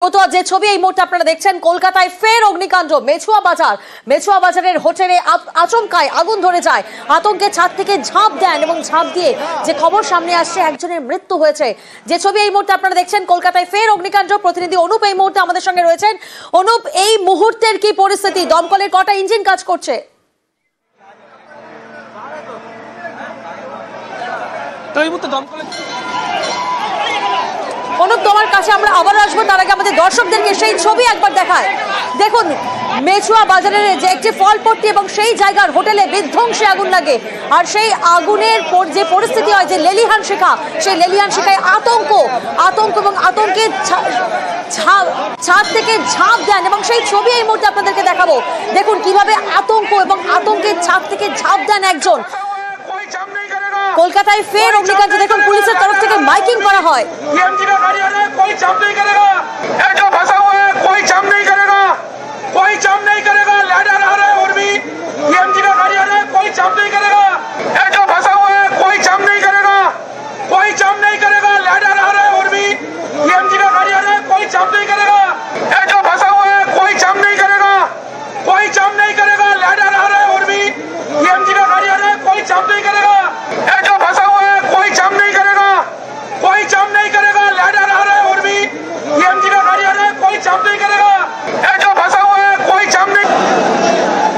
মতুয়া, যে ছবি এই মুহূর্তে আপনারা দেখছেন, কলকাতায় ফের অগ্নিকাণ্ড। মেছুয়া বাজারের হোটেলে আচমকায় আগুন ধরে যায়। আতঙ্কে ছাদ থেকে ঝাঁপ দেন এবং ঝাঁপ দিয়ে যে খবর সামনে আসছে, একজনের মৃত্যু হয়েছে। যে ছবি এই মুহূর্তে আপনারা দেখছেন, কলকাতায় ফের অগ্নিকাণ্ড। প্রতিনিধি অনুপ এই মুহূর্তে আমাদের সঙ্গে রয়েছেন। অনুপ, এই মুহূর্তের কি পরিস্থিতি? দমকলের কটা ইঞ্জিন কাজ করছে? অনুপ, তোমার কাছে আমরা আবার আসবো, তার আগে আমাদের দর্শকদেরকে সেই ছবি একবার দেখায়। দেখুন, মেছুয়া বাজারের যে একটি ফলপট্টি এবং সেই জায়গার হোটেলে বিধ্বংসী আগুন লাগে। আর সেই আগুনের যে পরিস্থিতি হয়, যে লেলিহান শিখা, সেই লেলিহান শিখায় আতঙ্ক এবং আতঙ্কে ছাদ থেকে ঝাঁপ দেন এবং সেই ছবি এই মুহূর্তে আপনাদেরকে দেখাবো। দেখুন কিভাবে আতঙ্ক এবং আতঙ্কের ছাদ থেকে ঝাঁপ দেন একজন। কলকাতায় ফের অগ্নিকাণ্ড। দেখুন, পুলিশের তরফ থেকে মাইকিং করা হয়।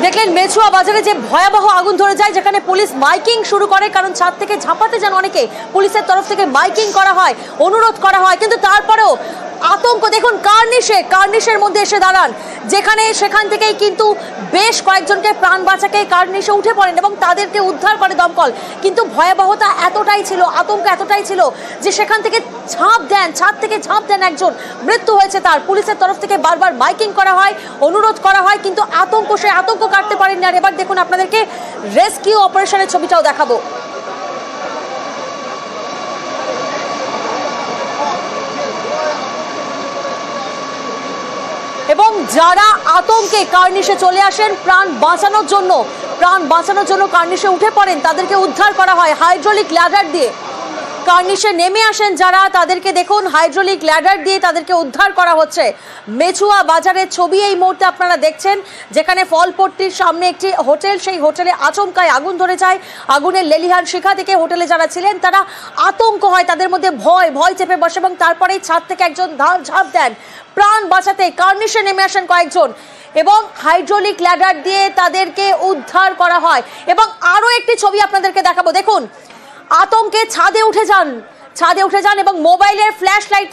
দেখলেন মেছুয়া বাজারে যে ভয়াবহ আগুন ধরে যায়, যেখানে পুলিশ মাইকিং শুরু করে, কারণ ছাদ থেকে ঝাঁপাতে যান অনেকে। পুলিশের তরফ থেকে মাইকিং করা হয়, অনুরোধ করা হয়, কিন্তু তারপরেও আতঙ্ক। দেখুন, কার্নিশের মধ্যে এসে দাঁড়ান, সেখান থেকেই কিন্তু বেশ কয়েকজনকে প্রাণ বাঁচাকে কার্নিশে উঠে পড়েন এবং তাদেরকে উদ্ধার করে দমকল। কিন্তু ভয়াবহতা এতটাই ছিল, আতঙ্ক এতটাই ছিল যে সেখান থেকে ছাদ থেকে ঝাঁপ দেন একজন, মৃত্যু হয়েছে তার। পুলিশের তরফ থেকে বারবার মাইকিং করা হয়, অনুরোধ করা হয়, কিন্তু সেই আতঙ্ক কাটতে পারেননি। আর এবার দেখুন, আপনাদেরকে রেস্কিউ অপারেশনের ছবিটাও দেখাবো। এবং যারা আতঙ্কে কার্নিশে চলে আসেন প্রাণ বাঁচানোর জন্য কার্নিশে উঠে পড়েন, তাদেরকে উদ্ধার করা হয় হাইড্রোলিক ল্যাডার দিয়ে। কার্নিশে নেমে আসেন যারা, তাদেরকে দেখুন হাইড্রোলিক ল্যাডার দিয়ে তাদেরকে উদ্ধার করা হচ্ছে। মেছুয়া বাজারের ছবি এই মুহূর্তে আপনারা দেখছেন, যেখানে ফলপট্টির সামনে একটি হোটেল, সেই হোটেলে আচমকায় আগুন ধরে যায়। আগুনের লেলিহান শিখা থেকে হোটেলে যারা ছিলেন তারা আতঙ্ক হয়, তাদের মধ্যে ভয় চেপে বসে এবং তারপরেই ছাদ থেকে একজন ঝাঁপ দেন প্রাণ বাঁচাতে। কার্নিশে নেমে আসেন কয়েকজন এবং হাইড্রোলিক ল্যাডার দিয়ে তাদেরকে উদ্ধার করা হয়। এবং আরো একটি ছবি আপনাদেরকে দেখাবো। দেখুন, আতঙ্কে ছাদে উঠে যান এবং মোবাইলের ফ্ল্যাশ লাইট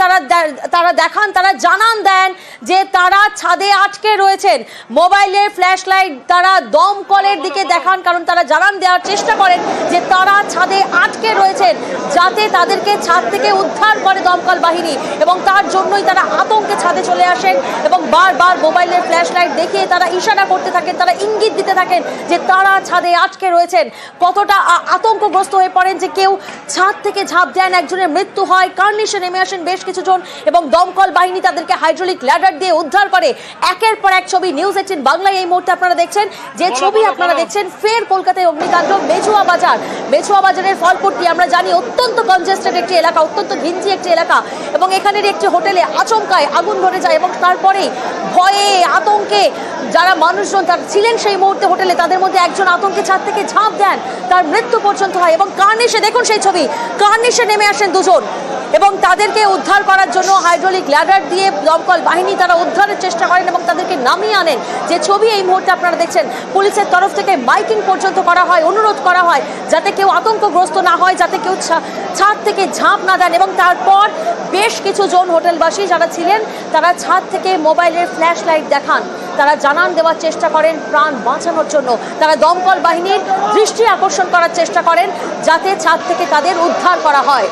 তারা দেখান, তারা জানান দেন যে তারা ছাদে আটকে রয়েছেন। মোবাইলের ফ্ল্যাশ লাইট তারা দমকলের দিকে দেখান, কারণ তারা জানান দেওয়ার চেষ্টা করেন যে তারা ছাদে আটকে রয়েছেন, যাতে তাদেরকে ছাদ থেকে উদ্ধার করে দমকল বাহিনী। এবং তার জন্যই তারা আতঙ্কে ছাদে চলে আসেন এবং বারবার মোবাইলের ফ্ল্যাশ লাইট দেখিয়ে তারা ইশারা করতে থাকেন, তারা ইঙ্গিত দিতে থাকেন যে তারা ছাদে আটকে রয়েছেন। কতটা আতঙ্কগ্রস্ত হয়ে পড়েন যে কেউ ছাদ থেকে ঝাঁপ দেন, একজনের মৃত্যু হয়। কার্নিশে নেমে আসেন বেশ কিছু জন এবং দমকল বাহিনী তাদেরকে হাইড্রোলিক ল্যাডার দিয়ে উদ্ধার করে। একের পর এক ছবি নিউজ 18 বাংলায় এই মুহূর্তে আপনারা দেখছেন। যে ছবি আপনারা দেখছেন, ফের কলকাতায় অগ্নিকাণ্ড। মেছুয়া বাজারের ফলপট্টি আমরা জানি অত্যন্ত কনজেস্টেড একটি এলাকা, অত্যন্ত ঘিঞ্জি একটি এলাকা, এবং এখানের একটি হোটেলে আচমকায় আগুন ধরে যায় এবং তারপরেই ভয়ে আতঙ্কে যারা মানুষজন ছিলেন সেই মুহূর্তে হোটেলে, তাদের মধ্যে একজন আতঙ্কে ছাদ থেকে ঝাঁপ দেন, তার মৃত্যু পর্যন্ত হয়। এবং কার্নিশে দেখুন সেই ছবি, কার্নিশে নেমে আসেন দুজন এবং তাদেরকে উদ্ধার করার জন্য হাইড্রোলিক ল্যাডার দিয়ে দমকল বাহিনী তারা উদ্ধারের চেষ্টা করেন এবং তাদেরকে নামিয়ে আনেন। যে ছবি এই মুহূর্তে আপনারা দেখছেন, পুলিশের তরফ থেকে মাইকিং পর্যন্ত করা হয়, অনুরোধ করা হয় যাতে কেউ আতঙ্কগ্রস্ত না হয়, যাতে কেউ ছাদ থেকে ঝাঁপ না দেন। এবং তারপর বেশ কিছু জন হোটেলবাসী যারা ছিলেন তারা ছাদ থেকে মোবাইলের ফ্ল্যাশ লাইট দেখান, তারা জানান দেওয়ার চেষ্টা করেন প্রাণ বাঁচানোর জন্য। তারা দমকল বাহিনীর দৃষ্টি আকর্ষণ করার চেষ্টা করেন যাতে ছাদ থেকে তাদের উদ্ধার করা হয়।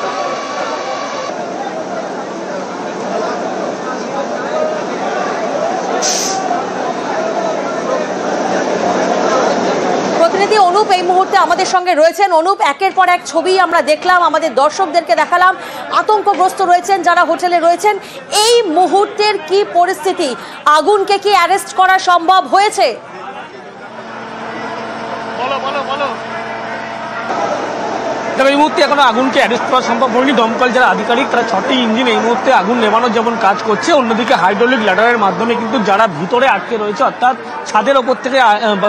প্রতিনিধি অনুপ এই মুহূর্তে আমাদের সঙ্গে রয়েছেন। অনুপ, একের পর এক ছবি আমরা দেখলাম, আমাদের দর্শকদেরকে দেখালাম, আতঙ্কগ্রস্ত রয়েছেন যারা হোটেলে রয়েছেন। এই মুহূর্তের কি পরিস্থিতি? আগুনকে কি অ্যারেস্ট করা সম্ভব হয়েছে? তবে এই মুহূর্তে এখনো আগুনকে অ্যারেস্ট করা সম্ভব হয়নি। দমকল যারা আধিকারিক তারা 6টি ইঞ্জিন এই মুহূর্তে আগুন নেভানোর যেমন কাজ করছে, অন্যদিকে হাইড্রোলিক ল্যাডারের মাধ্যমে কিন্তু যারা ভিতরে আটকে রয়েছে, অর্থাৎ ছাদের ওপর থেকে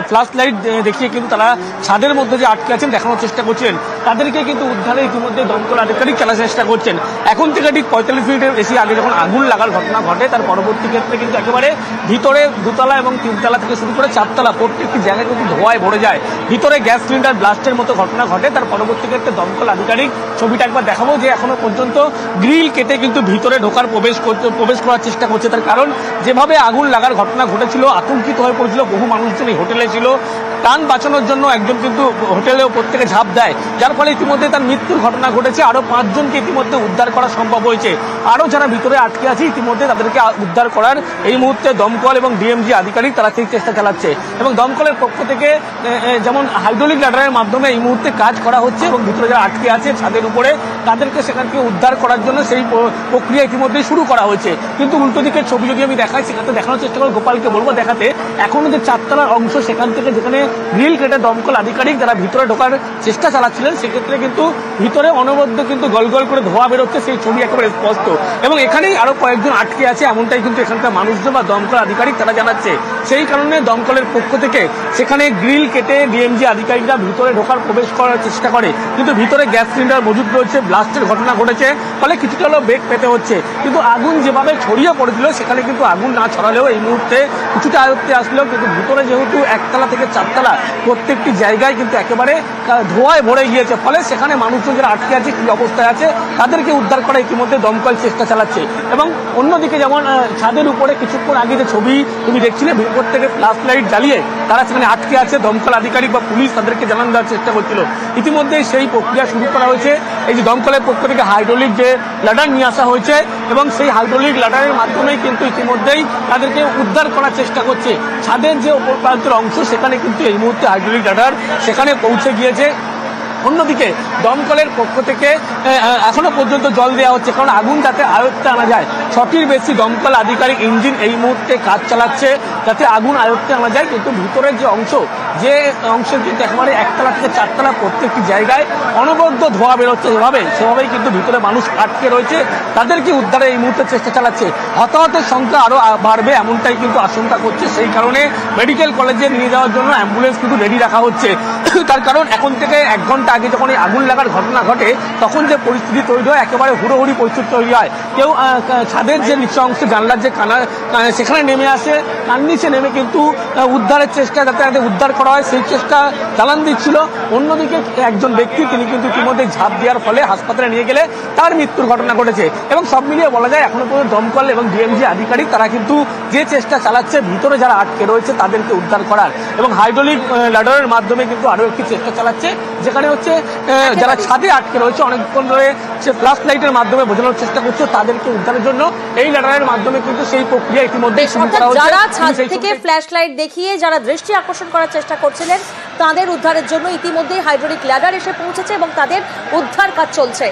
ফ্ল্যাশ লাইট দেখিয়ে কিন্তু তারা ছাদের মধ্যে যে আটকে আছেন দেখানোর চেষ্টা করছেন, তাদেরকে কিন্তু উদ্ধারে ইতিমধ্যে দমকল আধিকারিক চালার চেষ্টা করছেন। এখন থেকে ঠিক 45 মিনিটের বেশি আগে যখন আগুন লাগার ঘটনা ঘটে, তার পরবর্তী ক্ষেত্রে কিন্তু একেবারে ভিতরে 2তলা এবং 3তলা থেকে শুরু করে 4তলা প্রত্যেকটি জায়গায় কিন্তু ধোঁয়ায় ভরে যায়। ভিতরে গ্যাস সিলিন্ডার ব্লাস্টের মতো ঘটনা ঘটে। তার পরবর্তী ক্ষেত্রে দমকল আধিকারিক, ছবিটা একবার দেখাবো, যে এখনো পর্যন্ত গ্রিল কেটে কিন্তু ভিতরে ঢোকার প্রবেশ করার চেষ্টা করছে। তার কারণ যেভাবে আগুন লাগার ঘটনা ঘটেছিল, আতঙ্কিত হয়ে পড়েছিল বহু মানুষজন এই হোটেলে ছিল। প্রাণ বাঁচানোর জন্য একজন কিন্তু হোটেলে ওপর থেকে ঝাঁপ দেয়, যার ফলে ইতিমধ্যে তার মৃত্যুর ঘটনা ঘটেছে। আরো 5 জনকে ইতিমধ্যে উদ্ধার করা সম্ভব হয়েছে। আরো যারা ভিতরে আটকে আছে ইতিমধ্যে তাদেরকে উদ্ধার করার এই মুহূর্তে দমকল এবং ডিএমজি আধিকারিক তারা সেই চেষ্টা চালাচ্ছে। এবং দমকলের পক্ষ থেকে যেমন হাইড্রোলিক ল্যাডারের মাধ্যমে এই মুহূর্তে কাজ করা হচ্ছে এবং ভিতরে যারা আটকে আছে ছাদের উপরে তাদেরকে সেখান থেকে উদ্ধার করার জন্য সেই প্রক্রিয়া ইতিমধ্যে শুরু করা হয়েছে। কিন্তু উল্টো দিকের ছবি যদি আমি দেখাই, সেখানে দেখানোর চেষ্টা করবো, গোপালকে বলবো দেখাতে, এখনো যে 4তলার অংশ সেখান থেকে যেখানে গ্রিল কেটে দমকল আধিকারিক যারা ভিতরে ঢোকার চেষ্টা চালাচ্ছিলেন, সেক্ষেত্রে কিন্তু ভিতরে অনবদ্য কিন্তু গল গল করে ধোঁয়া বেরোচ্ছে, সেই ছবি একেবারে স্পষ্ট। এবং এখানেই আরো কয়েকজন আটকে আছে এমনটাই কিন্তু এখানকার মানুষজন বা দমকল আধিকারিক তারা জানাচ্ছে। সেই কারণে দমকলের পক্ষ থেকে সেখানে গ্রিল কেটে ডিএমজি আধিকারিকরা ভিতরে ঢোকার প্রবেশ করার চেষ্টা করে, কিন্তু ভিতরে গ্যাস সিলিন্ডার মজুদ রয়েছে, ব্লাস্টের ঘটনা ঘটেছে, ফলে কিছুটা হলেও বেগ পেতে হচ্ছে। কিন্তু আগুন যেভাবে ছড়িয়ে পড়েছিল সেখানে কিন্তু আগুন না ছড়ালেও এই মুহূর্তে কিছুটা আয়ত্তে আসলেও কিন্তু ভিতরে যেহেতু 1তলা থেকে 4তলা প্রত্যেকটি জায়গায় কিন্তু একেবারে ধোঁয়ায় ভরে গিয়েছে, ফলে সেখানে মানুষজন যারা আটকে আছে কি অবস্থায় আছে তাদেরকে উদ্ধার করা ইতিমধ্যে দমকল চেষ্টা চালাচ্ছে। এবং অন্যদিকে যেমন ছাদের উপরে কিছুক্ষণ আগে যে ছবি তুমি দেখছিলে, উপর থেকে ফ্ল্যাশ লাইট জ্বালিয়ে তারা সেখানে আটকে আছে, দমকল আধিকারিক বা পুলিশ তাদেরকে জানান দেওয়ার চেষ্টা করছিল। ইতিমধ্যে সেই প্রক্রিয়া শুরু করা হয়েছে। এই যে দমকলের পক্ষ থেকে হাইড্রোলিক যে ল্যাডার নিয়ে আসা হয়েছে এবং সেই হাইড্রোলিক ল্যাডারের মাধ্যমেই কিন্তু ইতিমধ্যেই তাদেরকে উদ্ধার করার চেষ্টা করছে। ছাদের যে উপর প্রান্তের অংশ সেখানে কিন্তু এই মুহূর্তে হাইড্রোলিক ল্যাডার সেখানে পৌঁছে গিয়েছে। অন্যদিকে দমকলের পক্ষ থেকে এখনো পর্যন্ত জল দেওয়া হচ্ছে, কারণ আগুন যাতে আয়ত্তে আনা যায়। 6টির বেশি দমকল আধিকারিক ইঞ্জিন এই মুহূর্তে কাজ চালাচ্ছে যাতে আগুন আয়ত্তে আনা যায়। কিন্তু ভিতরের যে অংশ কিন্তু একেবারে 1তলা থেকে 4তলা প্রত্যেকটি জায়গায় অনবদ্য ধোঁয়া বেরোচ্ছে, সেভাবেই কিন্তু ভিতরে মানুষ আটকে রয়েছে, তাদেরকে উদ্ধারে এই মুহূর্তে চেষ্টা চালাচ্ছে। হতাহতের সংখ্যা আরো বাড়বে এমনটাই কিন্তু আশঙ্কা করছে, সেই কারণে মেডিকেল কলেজে নিয়ে যাওয়ার জন্য অ্যাম্বুলেন্স কিন্তু রেডি রাখা হচ্ছে। তার কারণ এখন থেকে 1 ঘন্টা আগে যখন এই আগুন লাগার ঘটনা ঘটে তখন যে পরিস্থিতি তৈরি হয়, একেবারে হুড়োহুড়ি পরিস্থিতি তৈরি হয়। কেউ ছাদের যে নিচু অংশ জানলার যে সেখানে নেমে আসে, তার নিচে নেমে কিন্তু উদ্ধারের চেষ্টা, যাতে তাদের উদ্ধার করা হয় সেই চেষ্টা চালান দিচ্ছিল। অন্যদিকে একজন ব্যক্তি তিনি কিন্তু ইতিমধ্যে ঝাঁপ দেওয়ার ফলে হাসপাতালে নিয়ে গেলে তার মৃত্যুর ঘটনা ঘটেছে। এবং সব মিলিয়ে বলা যায় এখনো পর্যন্ত দমকল এবং ডিএমজি আধিকারিক তারা কিন্তু যে চেষ্টা চালাচ্ছে ভিতরে যারা আটকে রয়েছে তাদেরকে উদ্ধার করার, এবং হাইড্রোলিক ল্যাডারের মাধ্যমে কিন্তু আরো একটি চেষ্টা চালাচ্ছে, যেখানে হচ্ছে যারা ছাদে আটকে রয়েছে অনেকক্ষণ ধরে সে ফ্ল্যাশ লাইটের মাধ্যমে বোঝানোর চেষ্টা করছে তাদেরকে উদ্ধারের জন্য এই ল্যাডারের মাধ্যমে কিন্তু সেই প্রক্রিয়া ইতিমধ্যে শুরু করা হয়েছে। যারা ছাদ থেকে ফ্ল্যাশ লাইট দেখিয়ে যারা দৃষ্টি আকর্ষণ করার চেষ্টা করছিলেন তাদের উদ্ধারের জন্য ইতিমধ্যেই হাইড্রোলিক ল্যাডার এসে পৌঁছেছে এবং তাদের উদ্ধার কাজ চলছে।